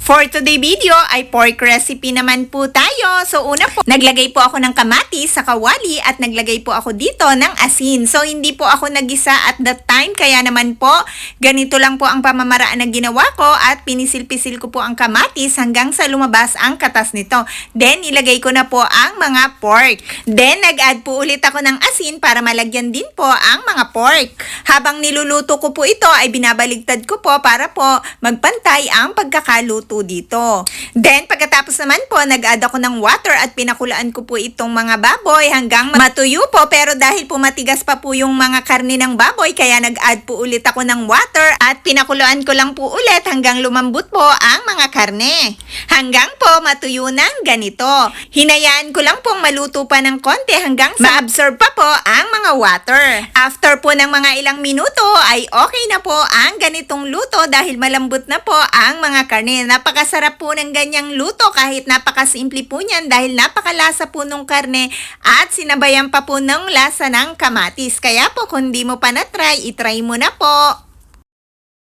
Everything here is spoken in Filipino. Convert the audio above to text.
For today video ay pork recipe naman po tayo. So una po, naglagay po ako ng kamatis sa kawali at naglagay po ako dito ng asin. So hindi po ako nagisa at that time, kaya naman po ganito lang po ang pamamaraan na ginawa ko at pinisil-pisil ko po ang kamatis hanggang sa lumabas ang katas nito. Then ilagay ko na po ang mga pork. Then nag-add po ulit ako ng asin para malagyan din po ang mga pork. Habang niluluto ko po ito ay binabaligtad ko po para po magpantay ang pagkakaluto dito. Then, pagkatapos naman po, nag-add ako ng water at pinakulaan ko po itong mga baboy hanggang matuyo po. Pero dahil po matigas pa po yung mga karne ng baboy, kaya nag-add po ulit ako ng water at pinakuluan ko lang po ulit hanggang lumambot po ang mga karne. Hanggang po matuyo ng ganito. Hinayaan ko lang pong maluto pa ng konti hanggang ma-absorb pa po ang mga water. After po ng mga ilang minuto, ay okay na po ang ganitong luto dahil malambot na po ang mga karne. Napakasarap po ng ganyang luto kahit napakasimple po niyan dahil napakalasa po nung karne at sinabayan pa po ng lasa ng kamatis. Kaya po kung di mo pa na-try, itry mo na po.